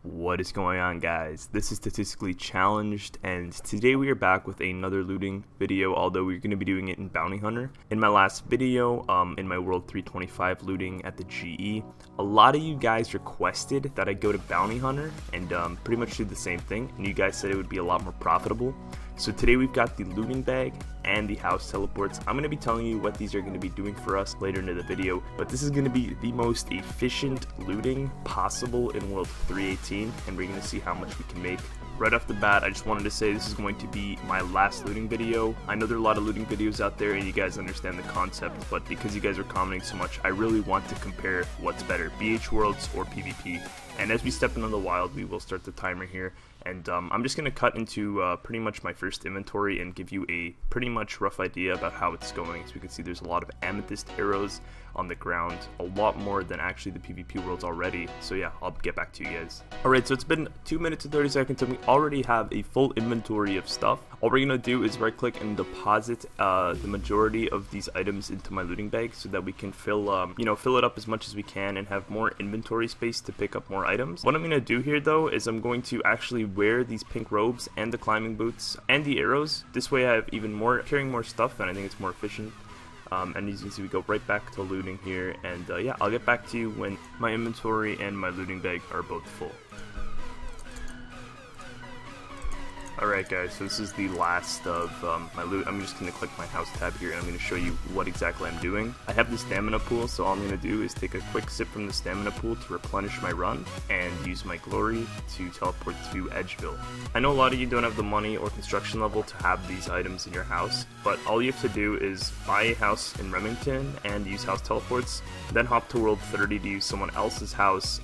What is going on, guys? This is Statistically Challenged, and today we are back with another looting video, although we're going to be doing it in Bounty Hunter. In my last video, in my World 325 looting at the GE, a lot of you guys requested that I go to Bounty Hunter and pretty much do the same thing, and you guys said it would be a lot more profitable. So today we've got the looting bag and the house teleports. I'm going to be telling you what these are going to be doing for us later into the video, but this is going to be the most efficient looting possible in World 318, and we're going to see how much we can make. Right off the bat, I just wanted to say this is going to be my last looting video. I know there are a lot of looting videos out there and you guys understand the concept, but because you guys are commenting so much, I really want to compare what's better, BH Worlds or PvP. And as we step into the wild, we will start the timer here. And I'm just going to cut into pretty much my first inventory and give you a pretty much rough idea about how it's going. So we can see there's a lot of amethyst arrows on the ground, a lot more than actually the PvP worlds already. So yeah, I'll get back to you guys. Alright, so it's been 2 minutes and 30 seconds and we already have a full inventory of stuff. All we're going to do is right click and deposit the majority of these items into my looting bag so that we can fill it up as much as we can and have more inventory space to pick up more items. What I'm going to do here though is I'm going to actually wear these pink robes and the climbing boots and the arrows. This way I have even more, carrying more stuff, and I think it's more efficient. And as you can see, we go right back to looting here, and yeah, I'll get back to you when my inventory and my looting bag are both full. Alright guys, so this is the last of my loot. I'm just going to click my house tab here and I'm going to show you what exactly I'm doing. I have the stamina pool, so all I'm going to do is take a quick sip from the stamina pool to replenish my run and use my glory to teleport to Edgeville. I know a lot of you don't have the money or construction level to have these items in your house, but all you have to do is buy a house in Remington and use house teleports, then hop to World 30 to use someone else's house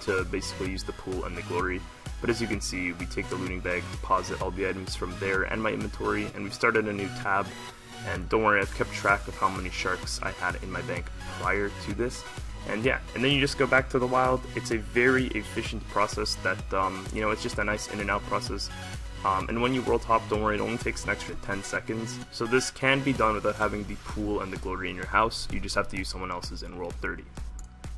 to basically use the pool and the glory. But as you can see, we take the looting bag, deposit all the items from there and my inventory, and we've started a new tab. And don't worry, I've kept track of how many sharks I had in my bank prior to this. And yeah, and then you just go back to the wild. It's a very efficient process that, it's just a nice in and out process. And when you world hop, don't worry, it only takes an extra 10 seconds. So this can be done without having the pool and the glory in your house. You just have to use someone else's in World 30.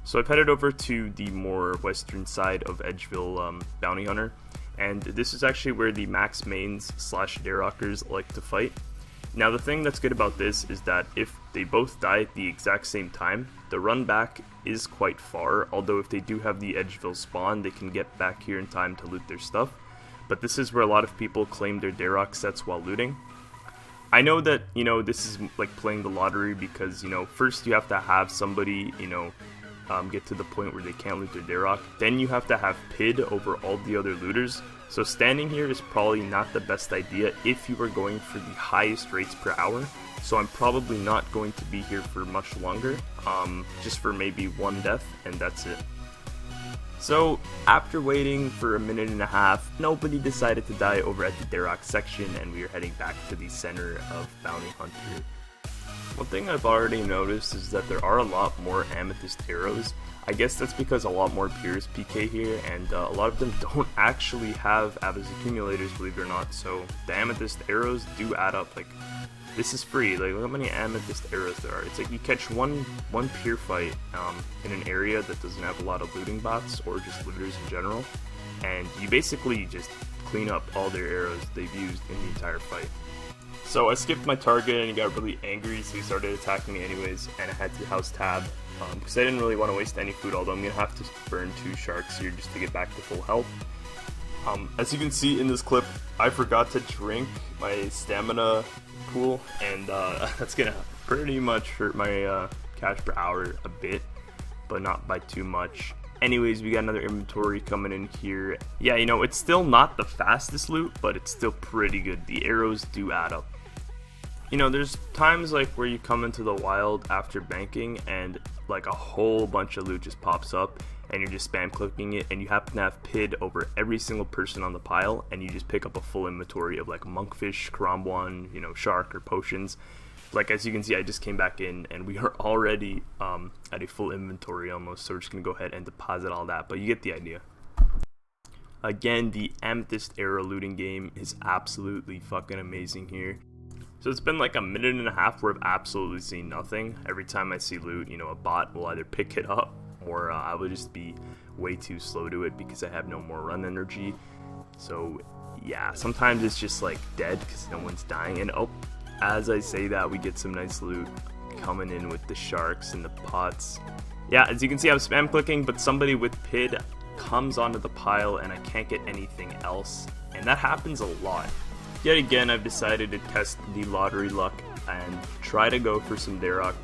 So I've headed over to the more western side of Edgeville Bounty Hunter, and this is actually where the max mains / Darerockers like to fight. Now the thing that's good about this is that if they both die at the exact same time, the run back is quite far, although if they do have the Edgeville spawn, they can get back here in time to loot their stuff. But this is where a lot of people claim their Darerock sets while looting. I know that, this is like playing the lottery because, first you have to have somebody, get to the point where they can't loot their Darerock. Then you have to have PID over all the other looters. So standing here is probably not the best idea if you are going for the highest rates per hour. So I'm probably not going to be here for much longer, just for maybe one death, and that's it. So after waiting for a minute and a half, nobody decided to die over at the Darerock section, and we are heading back to the center of Bounty Hunter. One thing I've already noticed is that there are a lot more amethyst arrows. I guess that's because a lot more peers PK here, and a lot of them don't actually have amethyst accumulators, believe it or not. So the amethyst arrows do add up. Like, this is free. Like, look how many amethyst arrows there are. It's like you catch one peer fight in an area that doesn't have a lot of looting bots or just looters in general, and you basically just clean up all their arrows they've used in the entire fight. So I skipped my target and he got really angry, so he started attacking me anyways, and I had to house tab because I didn't really want to waste any food, although I'm going to have to burn 2 sharks here just to get back to full health. As you can see in this clip, I forgot to drink my stamina pool, and that's going to pretty much hurt my cash per hour a bit, but not by too much. Anyways, we got another inventory coming in here. Yeah, it's still not the fastest loot, but it's still pretty good. The arrows do add up. There's times like where you come into the wild after banking and like a whole bunch of loot just pops up and you're just spam clicking it and you happen to have PID over every single person on the pile and you just pick up a full inventory of like monkfish, Karambwan, shark or potions. Like, as you can see, I just came back in and we are already at a full inventory almost, so we're just gonna go ahead and deposit all that, but you get the idea. Again, the amethyst arrow looting game is absolutely fucking amazing here. So it's been like a minute and a half where I've absolutely seen nothing. Every time I see loot, a bot will either pick it up or I would just be way too slow to it because I have no more run energy. So yeah, sometimes it's just like dead because no one's dying. And oh, as I say that, we get some nice loot coming in with the sharks and the pots. Yeah, as you can see, I'm spam clicking, but somebody with PID comes onto the pile and I can't get anything else, and that happens a lot. Yet again, I've decided to test the lottery luck and try to go for some Darok.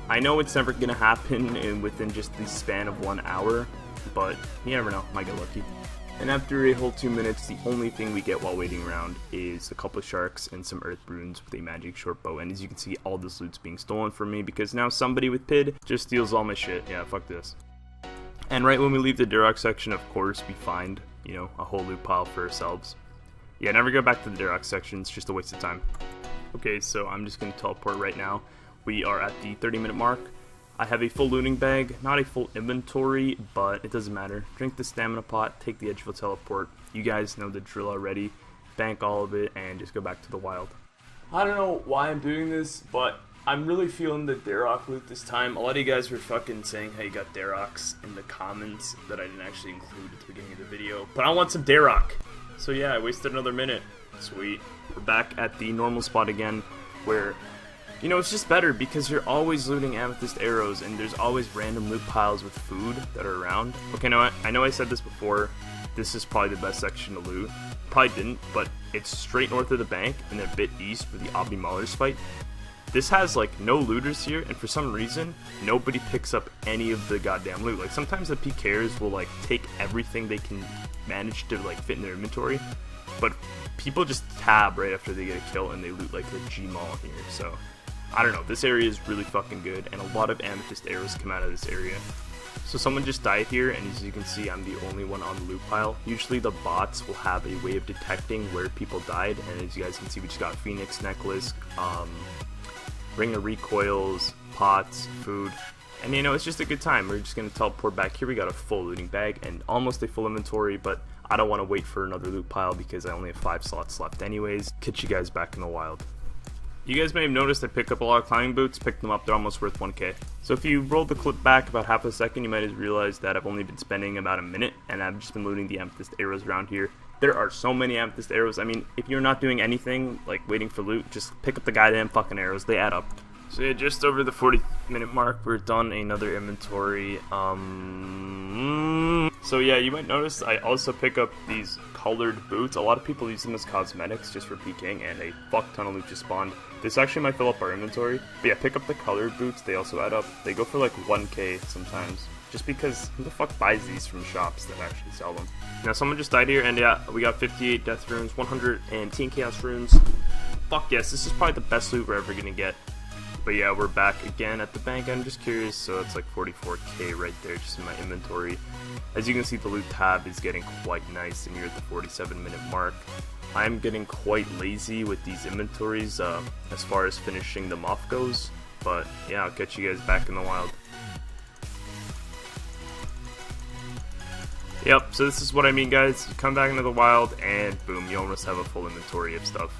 I know it's never gonna happen within just the span of 1 hour, but you never know, might get lucky. And after a whole 2 minutes, the only thing we get while waiting around is a couple of sharks and some earth runes with a magic short bow. And as you can see, all this loot's being stolen from me because now somebody with PID just steals all my shit. Yeah, fuck this. And right when we leave the Darok section, of course, we find, you know, a whole loot pile for ourselves. Yeah, never go back to the Darok section, it's just a waste of time. Okay, so I'm just going to teleport right now. We are at the 30-minute mark. I have a full looting bag, not a full inventory, but it doesn't matter. Drink the stamina pot, take the edge of a teleport. You guys know the drill already. Bank all of it, and just go back to the wild. I don't know why I'm doing this, but I'm really feeling the Darok loot this time. A lot of you guys were fucking saying how you got Daroks in the comments that I didn't actually include at the beginning of the video. But I want some Darok! So yeah, I wasted another minute. Sweet. We're back at the normal spot again, where, you know, it's just better because you're always looting amethyst arrows and there's always random loot piles with food that are around. Okay, now I know I said this before, this is probably the best section to loot. Probably didn't, but it's straight north of the bank and then a bit east where the Obby Maulers fight. This has like no looters here, and for some reason, nobody picks up any of the goddamn loot. Like sometimes the PKers will like take everything they can manage to like fit in their inventory, but people just tab right after they get a kill and they loot like the G-Maul here, so I don't know, this area is really fucking good, and a lot of amethyst arrows come out of this area. So someone just died here, and as you can see, I'm the only one on the loot pile. Usually the bots will have a way of detecting where people died, and as you guys can see, we just got Phoenix Necklace, Ring of Recoils, pots, food, and you know, it's just a good time. We're just going to teleport back here. We got a full looting bag and almost a full inventory, but I don't want to wait for another loot pile because I only have 5 slots left anyways. Catch you guys back in the wild. You guys may have noticed I picked up a lot of climbing boots, picked them up, they're almost worth 1k. So if you rolled the clip back about half a second, you might have realized that I've only been spending about a minute, and I've just been looting the amethyst arrows around here. There are so many amethyst arrows. I mean, if you're not doing anything, like waiting for loot, just pick up the goddamn fucking arrows, they add up. So yeah, just over the 40-minute mark, we're done another inventory. So yeah, you might notice I also pick up these colored boots. A lot of people use them as cosmetics just for PKing, and a fuck ton of loot just spawned. This actually might fill up our inventory. But yeah, pick up the colored boots, they also add up. They go for like 1k sometimes. Just because who the fuck buys these from shops that actually sell them? Now someone just died here, and yeah, we got 58 death runes, 110 chaos runes. Fuck yes, this is probably the best loot we're ever gonna get. But yeah, we're back again at the bank. I'm just curious, so it's like 44k right there just in my inventory. As you can see, the loot tab is getting quite nice, and you're at the 47-minute mark. I'm getting quite lazy with these inventories as far as finishing them off goes. But yeah, I'll catch you guys back in the wild. Yep, so this is what I mean, guys. You come back into the wild, and boom, you almost have a full inventory of stuff.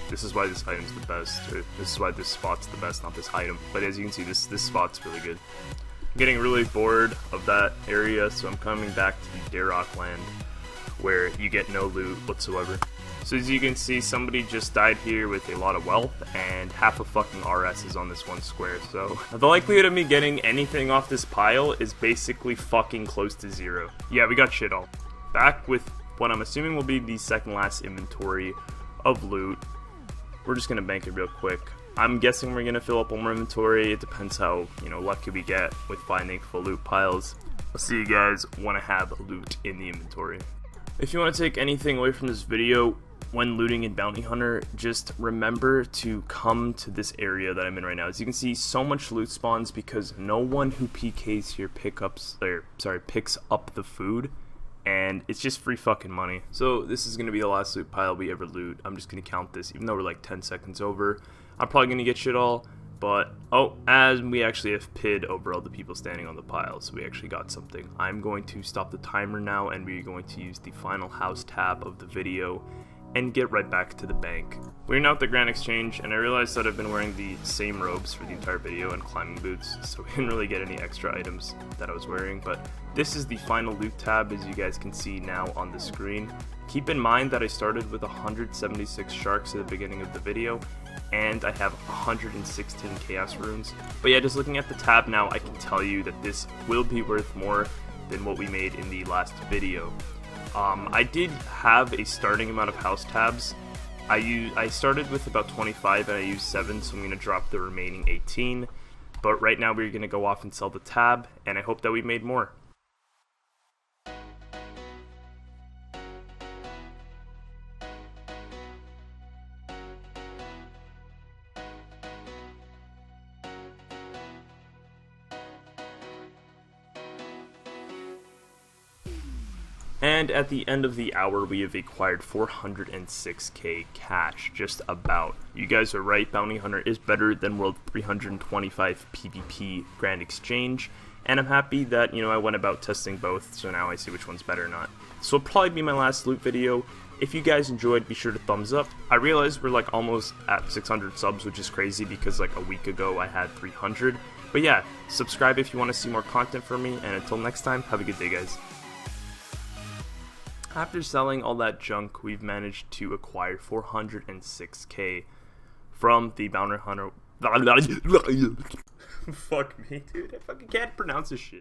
This is why this item's the best, or this is why this spot's the best, not this item. But as you can see, this spot's really good. I'm getting really bored of that area, so I'm coming back to the Darok land, where you get no loot whatsoever. So as you can see, somebody just died here with a lot of wealth, and half a fucking RS is on this one square, so the likelihood of me getting anything off this pile is basically fucking close to 0. Yeah, we got shit all. Back with what I'm assuming will be the second last inventory of loot. We're just gonna bank it real quick. I'm guessing we're gonna fill up one more inventory. It depends how, you know, lucky we get with finding full loot piles. I'll see you guys when I have loot in the inventory. If you want to take anything away from this video when looting in Bounty Hunter, just remember to come to this area that I'm in right now. As you can see, so much loot spawns because no one who PKs here picks up the food. And it's just free fucking money. So this is going to be the last loot pile we ever loot. I'm just going to count this, even though we're like 10 seconds over. I'm probably going to get shit all, but as we actually have PID over all the people standing on the pile, so we actually got something. I'm going to stop the timer now, and we're going to use the final house tab of the video. and get right back to the bank. We're now at the Grand Exchange, and I realized that I've been wearing the same robes for the entire video and climbing boots, so we didn't really get any extra items that I was wearing, but this is the final loot tab, as you guys can see now on the screen. Keep in mind that I started with 176 sharks at the beginning of the video, and I have 116 chaos runes. But yeah, just looking at the tab now, I can tell you that this will be worth more than what we made in the last video. I did have a starting amount of house tabs. I started with about 25 and I used 7, so I'm going to drop the remaining 18. But right now we're going to go off and sell the tab, and I hope that we made more. And at the end of the hour, we have acquired 406k cash, just about. You guys are right, Bounty Hunter is better than World 325 PvP Grand Exchange, and I'm happy that, I went about testing both, so now I see which one's better or not. This will probably be my last loot video. If you guys enjoyed, be sure to thumbs up. I realize we're like almost at 600 subs, which is crazy because like a week ago I had 300. But yeah, subscribe if you want to see more content from me, and until next time, have a good day, guys. After selling all that junk, we've managed to acquire 406k from the Bounty Hunter. Fuck me, dude. I fucking can't pronounce this shit.